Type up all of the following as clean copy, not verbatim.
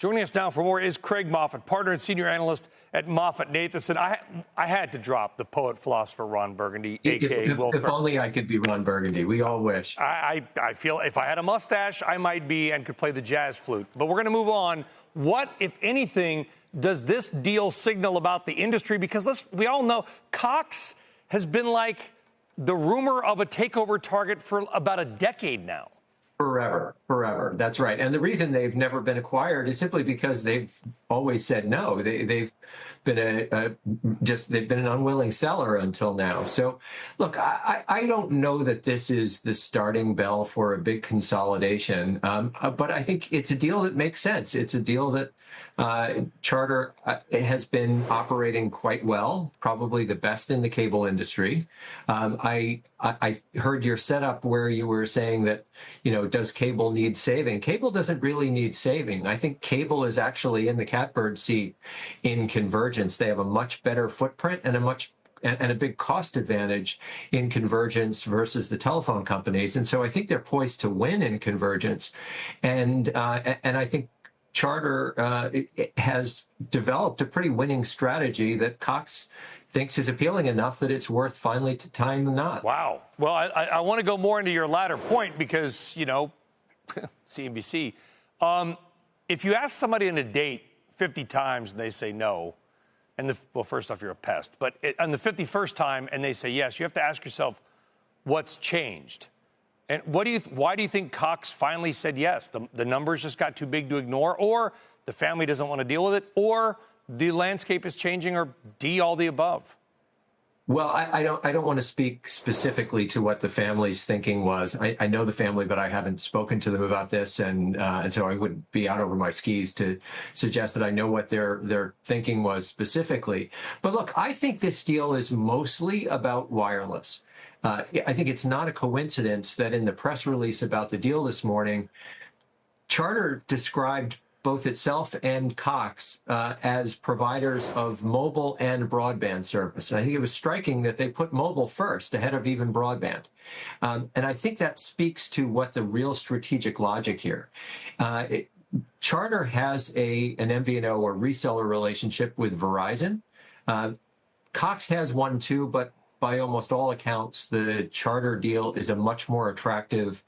Joining us now for more is Craig Moffett, partner and senior analyst at Moffett Nathanson. I had to drop the poet philosopher Ron Burgundy, a.k.a. Will If only I could be Ron Burgundy. We all wish. I feel if I had a mustache, I might be and could play the jazz flute. But we're going to move on. What, if anything, does this deal signal about the industry? Because we all know Cox has been like the rumor of a takeover target for about a decade now. Forever. That's right. And the reason they've never been acquired is simply because they've always said no. They've been they've been an unwilling seller until now. So, look, I don't know that this is the starting bell for a big consolidation, but I think it's a deal that makes sense. It's a deal that Charter has been operating quite well, probably the best in the cable industry. I heard your setup where you were saying that, does cable need saving? Cable doesn't really need saving. I think cable is actually in the catbird seat in convergence. They have a much better footprint and a big cost advantage in convergence versus the telephone companies. And so I think they're poised to win in convergence. And I think Charter has developed a pretty winning strategy that Cox thinks is appealing enough that it's worth finally tying the knot. Wow. Well, I want to go more into your latter point because, CNBC. If you ask somebody on a date 50 times and they say no, well, first off, you're a pest. But on the 51st time and they say yes, you have to ask yourself, what's changed? And why do you think Cox finally said yes? The numbers just got too big to ignore, or the family doesn't want to deal with it, or the landscape is changing, or D, all the above? Well, I don't want to speak specifically to what the family's thinking was. I know the family, but I haven't spoken to them about this, and so I would be out over my skis to suggest that I know what their thinking was specifically. But look, I think this deal is mostly about wireless. I think it's not a coincidence that in the press release about the deal this morning, Charter described both itself and Cox as providers of mobile and broadband service. And I think it was striking that they put mobile first ahead of even broadband. And I think that speaks to what the real strategic logic here. Charter has an MVNO or reseller relationship with Verizon. Cox has one too, but by almost all accounts, the Charter deal is on much more attractive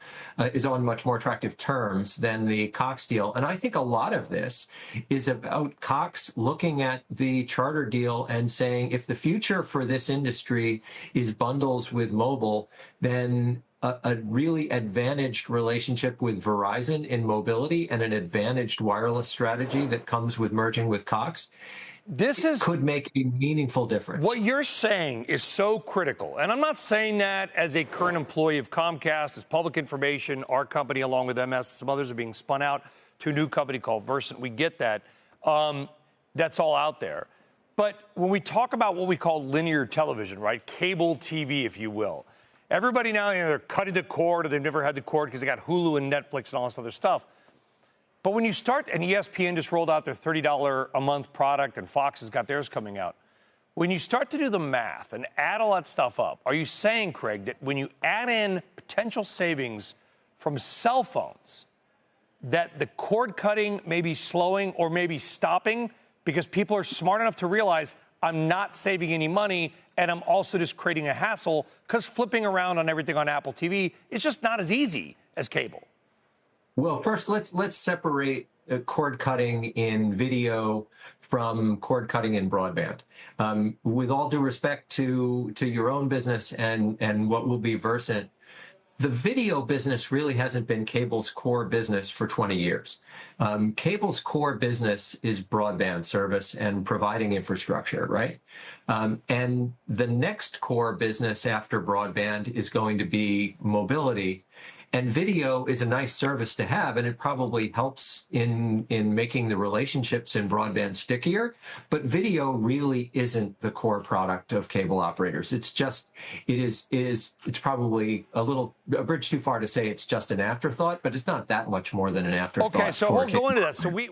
terms than the Cox deal. And I think a lot of this is about Cox looking at the Charter deal and saying, if the future for this industry is bundles with mobile, then a really advantaged relationship with Verizon in mobility and an advantaged wireless strategy that comes with merging with Cox could make a meaningful difference. What you're saying is so critical. And I'm not saying that as a current employee of Comcast. It's public information. Our company, along with MS, some others are being spun out to a new company called Versant. We get that. That's all out there. But when we talk about what we call linear television, right, cable TV, if you will, everybody now, they're cutting the cord, or they've never had the cord because they got Hulu and Netflix and all this other stuff. But when you start, and ESPN just rolled out their $30 a month product, and Fox has got theirs coming out. When you start to do the math and add all that stuff up, are you saying, Craig, that when you add in potential savings from cell phones, that the cord cutting may be slowing or maybe stopping because people are smart enough to realize I'm not saving any money and I'm also just creating a hassle because flipping around on everything on Apple TV is just not as easy as cable? Well, first, let's separate cord cutting in video from cord cutting in broadband. With all due respect to your own business and what will be Versant, the video business really hasn't been cable's core business for 20 years. Cable's core business is broadband service and providing infrastructure, right? And the next core business after broadband is going to be mobility. And video is a nice service to have, and it probably helps in making the relationships in broadband stickier. But video really isn't the core product of cable operators. It's probably a bridge too far to say it's just an afterthought, but it's not that much more than an afterthought. Okay, so we'll go into that. So we